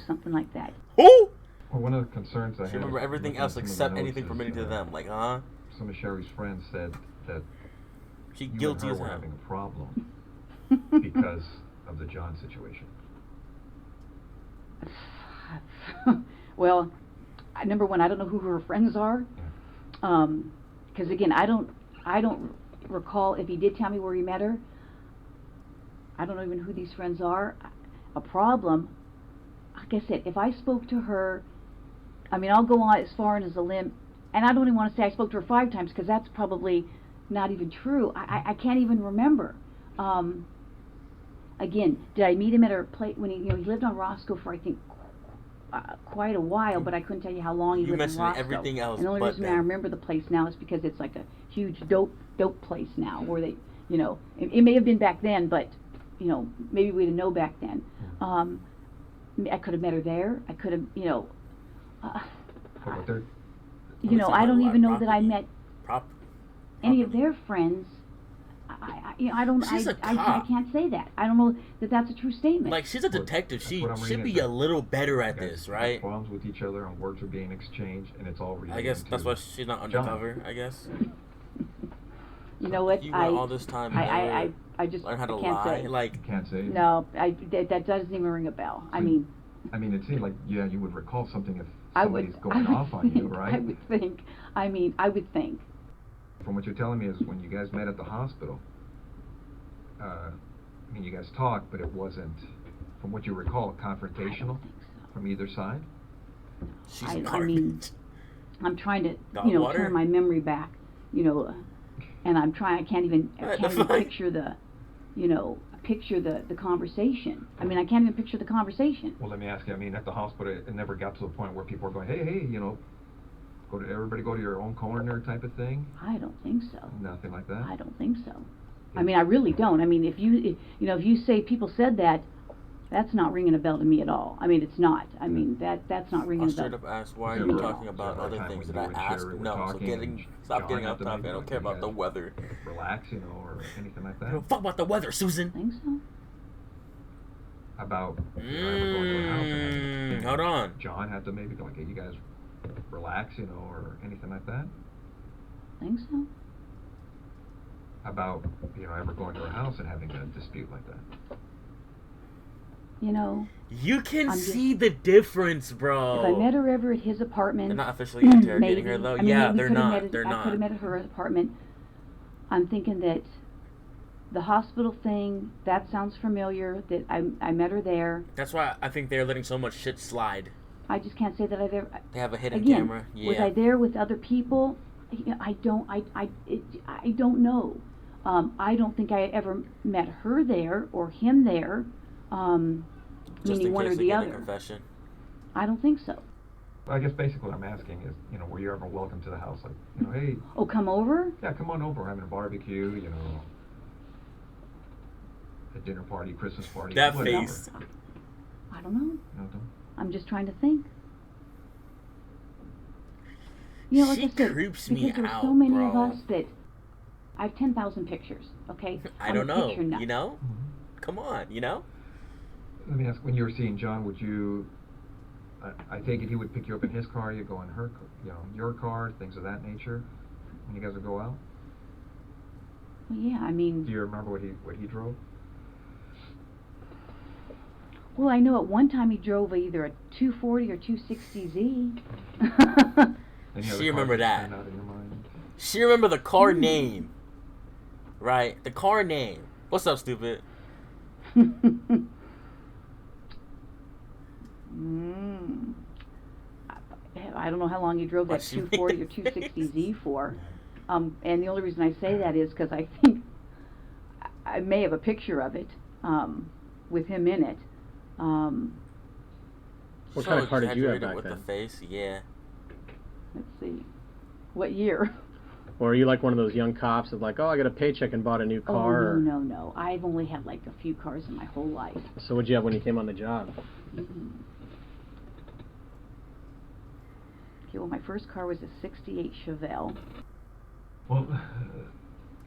something like that. Who? Well, one of the concerns I had. She remember everything looking else at some of the except notes anything is, permitting to them. Like, Some of Sherry's friends said that She you guilty and as her were hell. having a problem because of the John situation. Well, number one, I don't know who her friends are, because again, I don't recall if he did tell me where he met her. I don't know even who these friends are. A problem. Like I said, if I spoke to her, I mean, I'll go on as far as a limb, and I don't even want to say I spoke to her 5 times because that's probably not even true. I can't even remember. Again, did I meet him at her place when he lived on Roscoe for I think quite a while, but I couldn't tell you how long he You lived in mentioned Roscoe. everything else And the only but reason I that. remember the place now is because it's like a huge dope place now where they, it may have been back then, but maybe we didn't know back then. I could have met her there. I could have, But they're, I don't even know that I met Prop. any of their friends. I don't. She's a I cop. can't say that. I don't know that that's a true statement. Like, she's a detective. That's She what I'm should reading be is a that little better at you guys this, have right? Problems with each other, and words are being exchanged, and it's all related. I guess that's to why she's not John. undercover, I guess. You know what? You went all this time and I just learn how to I can't lie. say. Like, You can't say. No, that doesn't even ring a bell. I mean, it seemed like you would recall something if I somebody's would. going off on you, think, right? I would think. I mean, I would think. From what you're telling me is when you guys met at the hospital. You guys talked, but it wasn't, from what you recall, confrontational from either side. she's I mean, garbage. I'm trying to, Got water? turn my memory back, and I'm trying. I can't even picture the, picture the conversation. I mean, I can't even picture the conversation. Well, let me ask you. At the hospital, it never got to the point where people were going, "Hey, everybody go to your own corner type of thing? I don't think so. Nothing like that? I don't think so. I mean, I really don't. I mean, if you say people said that, that's not ringing a bell to me at all. I mean, it's not. I mean, that's not ringing I a bell. straight up asked, why are you talking about other things that I asked? No, so stop getting off topic. I don't care about the weather. Relax, or anything like that? I don't fuck about the weather, Susan. I think so. About ever going to a house and having, Hold on. John had to maybe go like, hey, you guys relax, or anything like that? I think so. About, ever going to her house and having a dispute like that? You can see the difference, bro. If I met her ever at his apartment, they're not officially interrogating her, though. I mean, Yeah, we they're could have not. met They're I not. could have met at her apartment. I'm thinking that the hospital thing, that sounds familiar, that I met her there. That's why I think they're letting so much shit slide. I just can't say that I've ever... They have a hidden Again, camera. Yeah. was I there with other people? I don't know. I don't think I ever met her there or him there, Just meaning in one case or they the get other. a confession. I don't think so. I guess basically what I'm asking is, were you ever welcome to the house? Like, hey... Oh, come over? Yeah, come on over. We're having a barbecue, a dinner party, Christmas party, That whatever. face. I don't know. Nothing? I'm just trying to think. Like She I said, creeps because me there's out, so many bro. of us that I have 10,000 pictures. Okay, I I'm don't a know. picture nut. Mm-hmm. Come on, Let me ask, when you were seeing John, would you... I take it he would pick you up in his car, you go in her, your car, things of that nature, when you guys would go out? Well, yeah, I mean... Do you remember what he drove? Well, I know at one time he drove either a 240 or 260Z. Any other She remember cars that. stand out in your mind? She remember the car name. Right? The car name. What's up, stupid? I don't know how long he drove that What's she 240 or 260Z for. And the only reason I say that is because I think I may have a picture of it with him in it. What kind of car did you have back with then? the face, yeah. Let's see. What year? Or are you like one of those young cops that's like, oh, I got a paycheck and bought a new car? Oh, no. I've only had like a few cars in my whole life. So what'd you have when you came on the job? Okay, well, my first car was a 68 Chevelle. Well,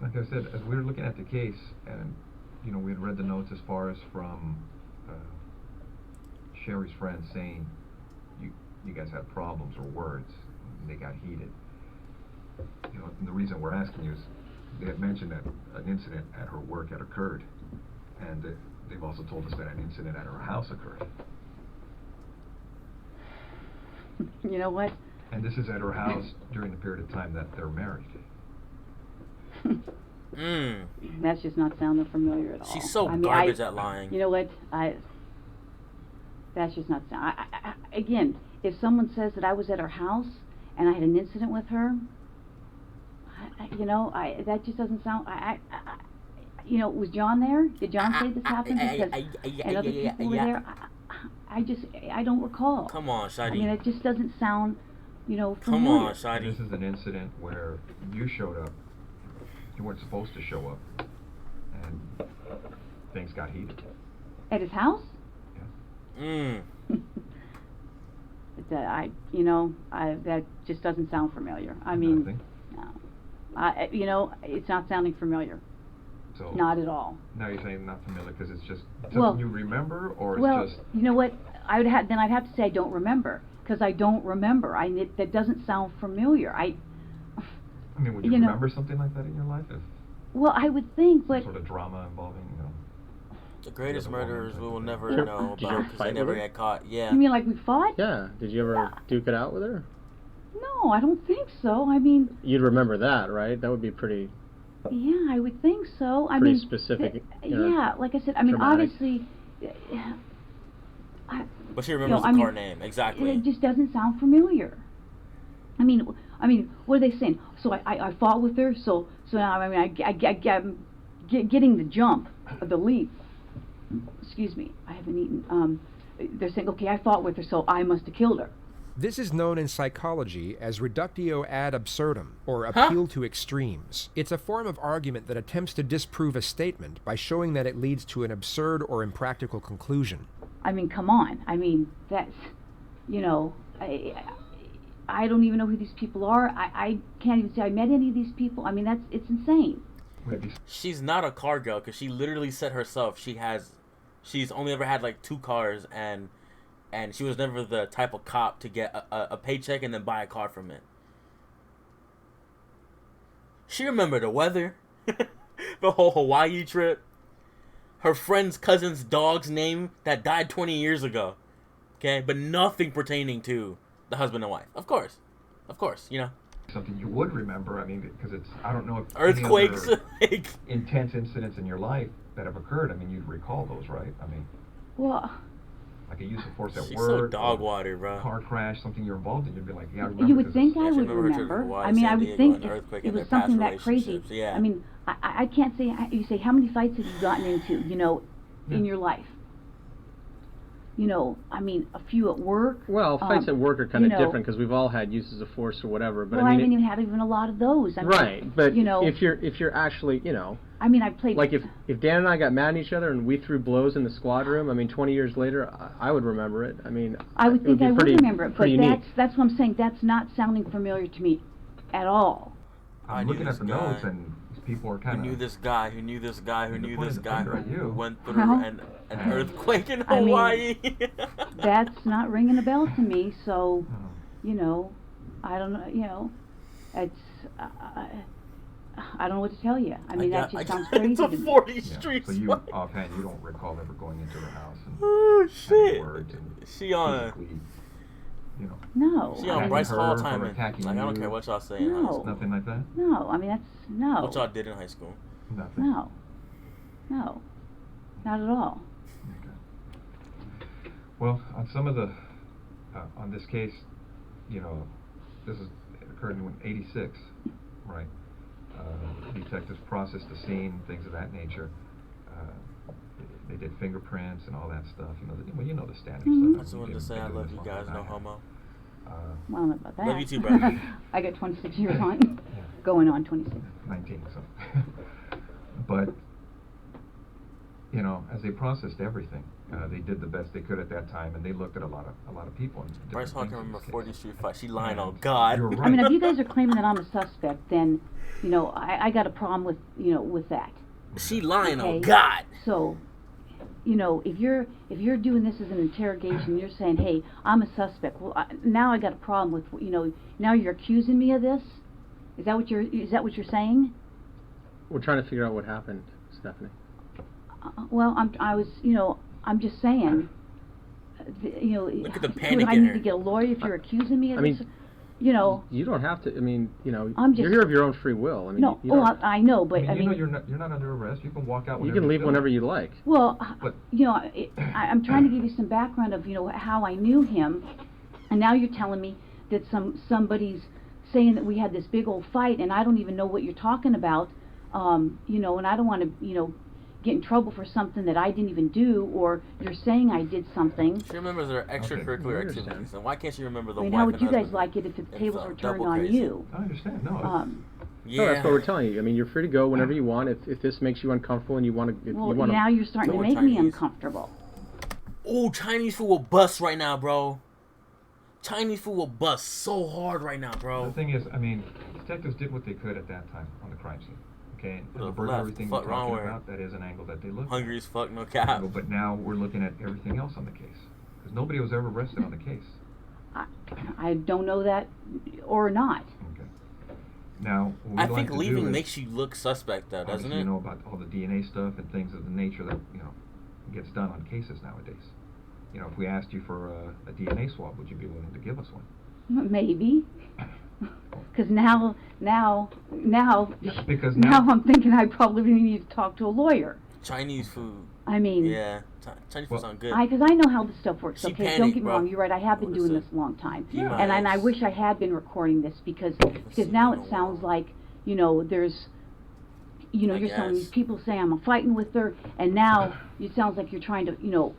like I said, as we were looking at the case, and we had read the notes as far as from Sherry's friend saying you guys had problems or words, and they got heated. And the reason we're asking you is they had mentioned that an incident at her work had occurred, and they've also told us that an incident at her house occurred. You know what? And this is at her house during the period of time that they're married. That's just not sounding familiar at all. She's so garbage at lying. You know what? That's just not sound. Again, if someone says that I was at her house and I had an incident with her, that just doesn't sound. Was John there? Did John say this happened? Because and other people were there. I don't recall. Come on, Shadi. I mean, it just doesn't sound, familiar. Come on, Shadi. This is an incident where you showed up. You weren't supposed to show up, and things got heated. At his house? Yes. That just doesn't sound familiar. I mean, Nothing? no. It's not sounding familiar. So Not at all. now you're saying not familiar because it's just Well- something you remember, or it's Well, just... you know what? I'd have to say I don't remember, because I don't remember. That doesn't sound familiar. I mean, would you remember something like that in your life? If Well, I would think, some but sort of drama involving, The greatest The other woman murderers we will something never like that. know Did you about ever because fight they never with her? get caught. Yeah. you mean like we fought? Yeah. Did you ever duke it out with her? No, I don't think so. I mean, You'd remember that, right? That would be pretty... yeah, I would think so. I Pretty mean, specific, yeah, like I said, I mean, traumatic. obviously, But she remembers the car name exactly. it just doesn't sound familiar. I mean, what are they saying? So I fought with her. So now I'm getting the jump, the leap. Excuse me, I haven't eaten. They're saying, okay, I fought with her, so I must have killed her. This is known in psychology as reductio ad absurdum, or appeal to extremes. It's a form of argument that attempts to disprove a statement by showing that it leads to an absurd or impractical conclusion. I mean, come on. I mean, that's, you know, I don't even know who these people are. I can't even say I met any of these people. I mean, it's insane. She's not a car girl, because she literally said herself she's only ever had like 2 cars, and she was never the type of cop to get a paycheck and then buy a car from it. She remembered the weather, the whole Hawaii trip, her friend's cousin's dog's name that died 20 years ago. Okay, but nothing pertaining to the husband and wife. Of course, you know. Something you would remember, I mean, because it's, I don't know if Earthquakes, any other like, intense incidents in your life that have occurred, I mean, you'd recall those, right? I mean, well, like a use of force at she's work, so dog or water, bro. car crash, something you're involved in, you'd be like, yeah, I remember. you would this think is- I would remember her trip to remember. Hawaii, I mean, San I would Diego, think and if earthquake it in was their something past that crazy. relationships, yeah. I mean, I can't say. You say, how many fights have you gotten into, you know, in your life? You know, I mean, a few at work. Well, fights at work are kind of you know, different because we've all had uses of force or whatever. But well, I I mean, haven't even had even a lot of those. I mean, right? But you know, if you're actually, you know, I mean, I played. like if Dan and I got mad at each other and we threw blows in the squad room, I mean, 20 years later, I would remember it. I mean, I would think be I would pretty, remember it, but pretty neat. that's what I'm saying. That's not sounding familiar to me at all. I'm knew looking at this the guy. notes, and these people are Who kind knew of. this guy? Who knew this guy? Who They're knew pointing this the guy? finger at Who you. went through Well, an earthquake in I mean, Hawaii? That's not ringing a bell to me. So, you know, I don't know. You know, it's. I don't know what to tell you. I mean, that just sounds crazy It's a to me. 40 Yeah, streets. so you, offhand, you don't recall ever going into her house and Oh having shit! words and She on a physically, you know, No. she on attacking Bryce Hall her or timing. attacking Like I don't you. care what y'all say in high No. school. nothing like that? No. I mean, that's no. What y'all did in high school? Nothing. No. No. Not at all. Okay. Well, on some of the, on this case, you know, this is occurred in '86, right? Detectives processed the scene, things of that nature. They did fingerprints and all that stuff. You know, well, you know the standard Mhm. stuff. I just wanted to say I love you guys. No homo. Well, I don't know about that. Love you too, brother. I got 26 years on. Going on 26. 19, so. But, you know, as they processed everything, they did the best they could at that time, and they looked at a lot of people. And different Bryce Hall things can in remember this 40th case. Street fight. She lying And on God. You're right. I mean, if you guys are claiming that I'm a suspect, then, you know, I got a problem with, you know, with that. She lying on Okay? God. So, you know, if you're doing this as an interrogation, you're saying, hey, I'm a suspect. Well, now I got a problem with, you know, now you're accusing me of this. Is that what you're saying? We're trying to figure out what happened, Stephanie. Well, I'm just saying. You know, Look at the do panic I in need her. to get a lawyer if you're accusing me of I mean, this? You know. You don't have to. I mean, you know, I'm you're just- here of your own free will. I mean, No, you don't, I know, but I mean, you know, you're not under arrest. You can walk out you whenever can leave feel whenever like. you like. well, But- you know, I'm trying to give you some background of, you know, how I knew him, and now you're telling me that somebody's saying that we had this big old fight, and I don't even know what you're talking about, you know, and I don't want to, you know, get in trouble for something that I didn't even do, or you're saying I did something. She remembers her extracurricular I understand. activities, and why can't she remember the I mean, wife how would and you guys husband? like it if the It's, tables were turned double on crazy. you? I understand. No, Yeah. No, that's what we're telling you. I mean, you're free to go whenever you want. If this makes you uncomfortable and you want to, Well, now you're starting So to we're make me Chinese. uncomfortable. Oh, Chinese food will bust right now, bro. Chinese food will bust so hard right now, the bro. thing is, I mean, detectives did what they could at that time on the crime scene. Okay, and the Left, burglary thing fuck you're wrong talking with her. about, that is an angle that they looked Hungry at. as fuck, no cap. But now we're looking at everything else on the case. Because nobody was ever arrested on the case. I don't know that or not. Okay. Now, what I we'd like think to do leaving is, makes you look suspect, though, doesn't obviously, it? you know about all the DNA stuff and things of the nature that, you know, gets done on cases nowadays. You know, if we asked you for a DNA swab, would you be willing to give us one? Maybe. Because now, Because now now, I'm thinking I probably need to talk to a lawyer. Chinese food. I mean, Yeah. Chinese food Well, sound good. because I know how this stuff works. She Okay, don't panicked, get me bro. wrong. You're right. I have been What doing is this it? a long time, Yeah. and I wish I had been recording this because now it sounds like, you know, there's, you know, I you're telling guess. these people saying I'm fighting with her, and now it sounds like you're trying to, you know,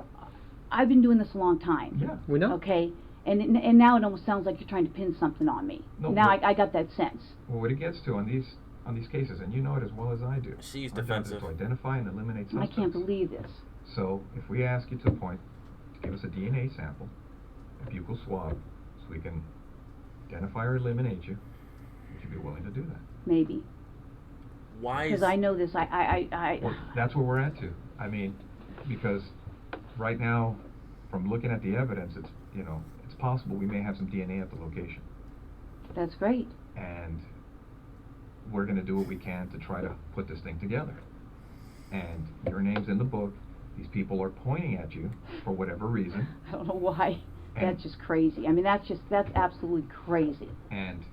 I've been doing this a long time. yeah. We know. Okay, And now it almost sounds like you're trying to pin something on me. No, now but- I got that sense. Well, what it gets to on these cases, and you know it as well as I do. She's our job is defensive. to identify and eliminate I suspects. can't believe this. So if we ask you to the point to give us a DNA sample, a buccal swab, so we can identify or eliminate you, would you be willing to do that? Maybe. Why Because is... I know this. Well, that's where we're at to. I mean, because right now, from looking at the evidence, it's it's possible we may have some DNA at the location, That's great. and we're going to do what we can to try to put this thing together. And your name's in the book. These people are pointing at you for whatever reason. I don't know why. And- That's just crazy. I mean, that's absolutely crazy. And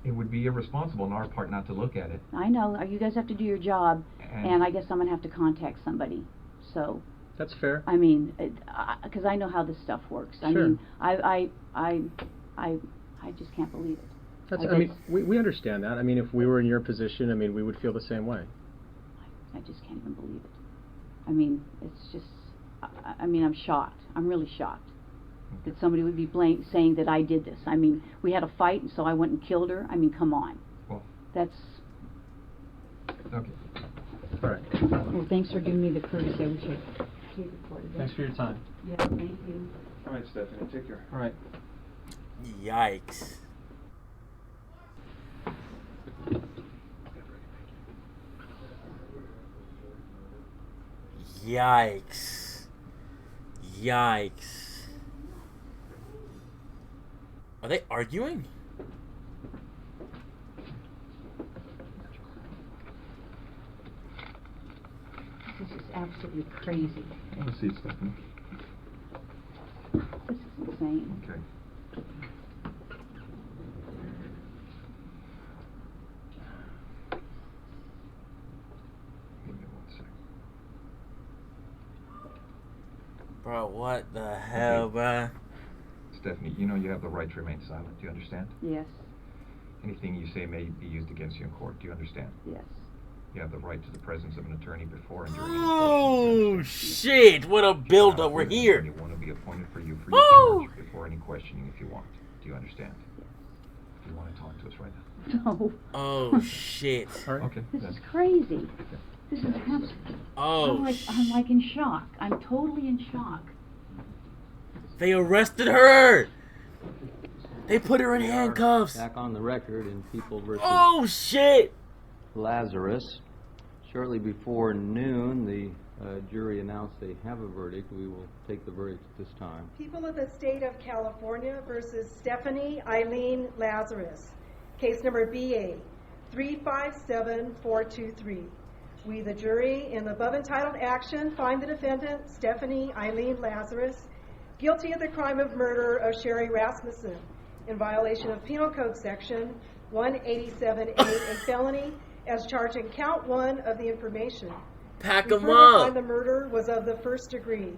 it would be irresponsible on our part not to look at it. I know. You guys have to do your job, And- and I guess I'm gonna have to contact somebody. So, That's fair. I mean, because I know how this stuff works. I Sure. mean, I just can't believe it. I mean, we understand that. I mean, if we were in your position, I mean, we would feel the same way. I just can't even believe it. I mean, it's just. I mean, I'm shocked. I'm really shocked that somebody would be saying that I did this. I mean, we had a fight, and so I went and killed her. I mean, come on. Well, That's. okay. All right. Well, thanks for giving me the courtesy. I wish I pre-recorded that. Thanks for your time. Yeah, thank you. All right, Stephanie, take care. All right. Yikes. Yikes. Yikes. Are they arguing? This is absolutely crazy. Have a seat, Stephanie. This is insane. Okay. Give me 1 second. Bro, what the hell, bruh? Stephanie, you know you have the right to remain silent. Do you understand? Yes, Anything you say may be used against you in court. Do you understand? yes. You have the right to the presence of an attorney before and during any Oh, questioning. shit. What a build-up. We're here. You want to be appointed for you for Woo! your charge before any questioning if you want. Do you understand? Do you want to talk to us right now? No, Oh, shit. All right. Okay. this then. is crazy. This is absolutely. Oh, I'm like in shock. I'm totally in shock. they arrested her. They put her in handcuffs. Back on the record in People versus Oh, shit. Lazarus. Shortly before noon, the jury announced they have a verdict. We will take the verdict at this time. People of the State of California versus Stephanie Eileen Lazarus. Case number BA 357423. We, the jury, in the above entitled action, find the defendant, Stephanie Eileen Lazarus, guilty of the crime of murder of Sherry Rasmussen in violation of Penal Code Section 187A, a felony, as charged in count 1 of the information. Pack We them further up. find the murder was of the first degree.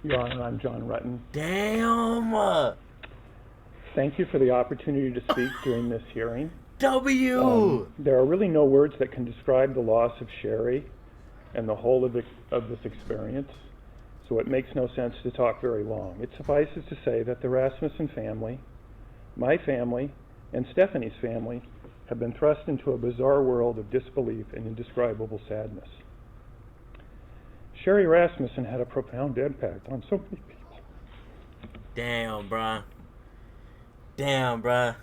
Your Honor, I'm John Rutten. Damn. Thank you for the opportunity to speak during this hearing. W. There are really no words that can describe the loss of Sherry and the whole of this experience, so it makes no sense to talk very long. It suffices to say that the Rasmussen family, my family, and Stephanie's family have been thrust into a bizarre world of disbelief and indescribable sadness. Sherry Rasmussen had a profound impact on so many people. Damn, bruh. Damn, bruh.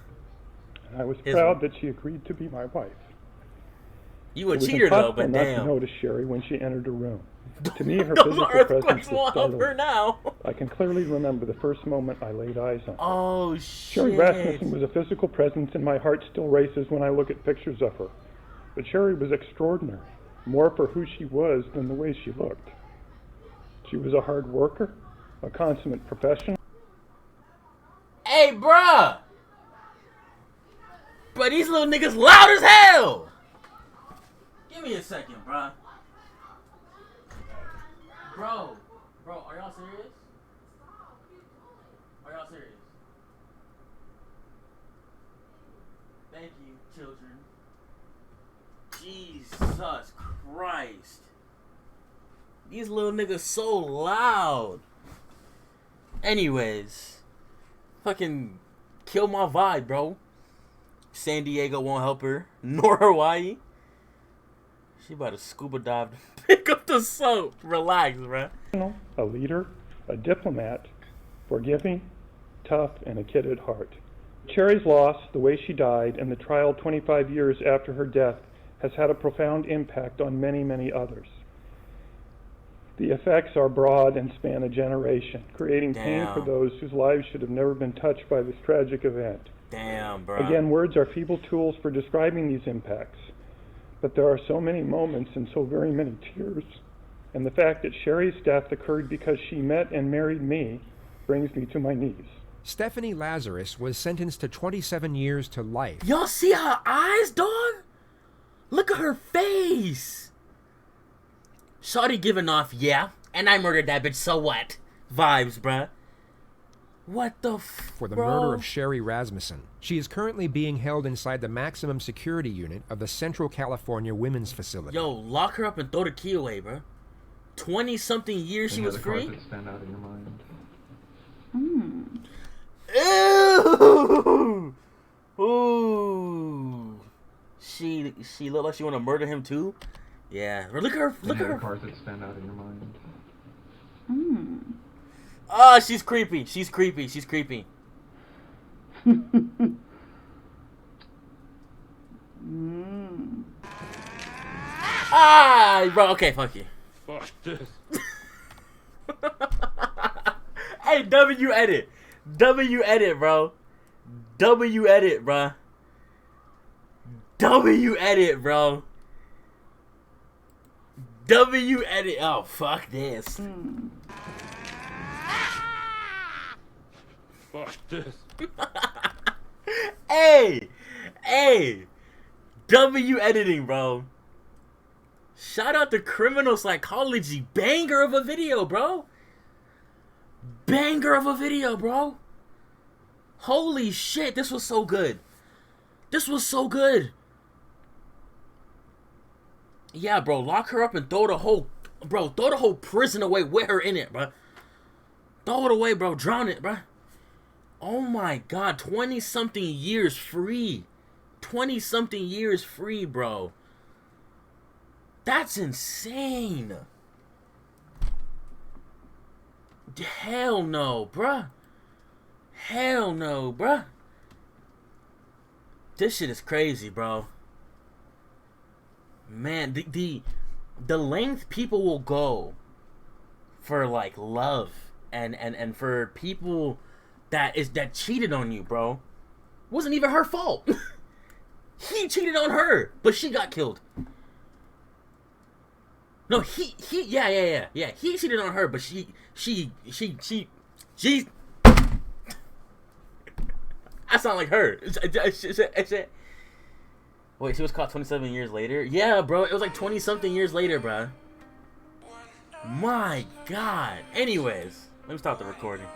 And I was proud that she agreed to be my wife. You a It was cheater, though, impossible but not to damn. notice Sherry when she entered a room. To me, her The physical earthquakes presence will was help her startling. now. I can clearly remember the first moment I laid eyes on her. Oh, Sherry shit. Rasmussen was a physical presence, and my heart still races when I look at pictures of her. But Sherry was extraordinary, more for who she was than the way she looked. She was a hard worker, a consummate professional. Hey, bruh. But these little niggas loud as hell. Give me a second, bruh. Bro, are y'all serious? Are y'all serious? Thank you, children. Jesus Christ. These little niggas so loud. Anyways, fucking kill my vibe, bro. San Diego won't help her, nor Hawaii. She about to scuba dive to pick up the soap. Relax, bro. A leader, a diplomat, forgiving, tough, and a kid at heart. Cherry's loss, the way she died, and the trial 25 years after her death has had a profound impact on many, many others. The effects are broad and span a generation, creating pain for those whose lives should have never been touched by this tragic event. Damn, bro. Again, words are feeble tools for describing these impacts, but there are so many moments and so very many tears. And the fact that Sherry's death occurred because she met and married me brings me to my knees. Stephanie Lazarus was sentenced to 27 years to life. Y'all see her eyes, dog? Look at her face. Shawty giving off, yeah, and I murdered that bitch, so what? Vibes, bruh. What the for the murder of Sherry Rasmussen. She is currently being held inside the maximum security unit of the Central California Women's Facility. Yo, lock her up and throw the key away, bro. 20-something years she was free? That stand out in your mind? Ew! Ooh. She looked like she want to murder him too? Yeah. Look at her. Look at her. Parts that stand out in your mind? Oh, she's creepy. She's creepy. She's creepy. Ah, bro. Okay, fuck you. Fuck this. Hey, W edit. W edit, bro. W edit, bro. W edit, bro. W edit. Oh, fuck this. Fuck this. Hey, W editing, bro. Shout out to Criminal Psychology. Banger of a video, bro. Banger of a video, bro. Holy shit, this was so good. This was so good. Yeah, bro, lock her up and throw the whole prison away with her in it, bro. Throw it away, bro. Drown it, bro. Oh my god, 20-something years free. 20-something years free, bro. That's insane. Hell no, bruh. Hell no, bruh. This shit is crazy, bro. Man, the length people will go for like love and for people that cheated on you, bro. Wasn't even her fault. He cheated on her, but she got killed. No, he yeah. He cheated on her, but she I sound like her. Wait, she was caught 27 years later? Yeah, bro. It was like 20-something years later, bro. My God. Anyways, let me stop the recording.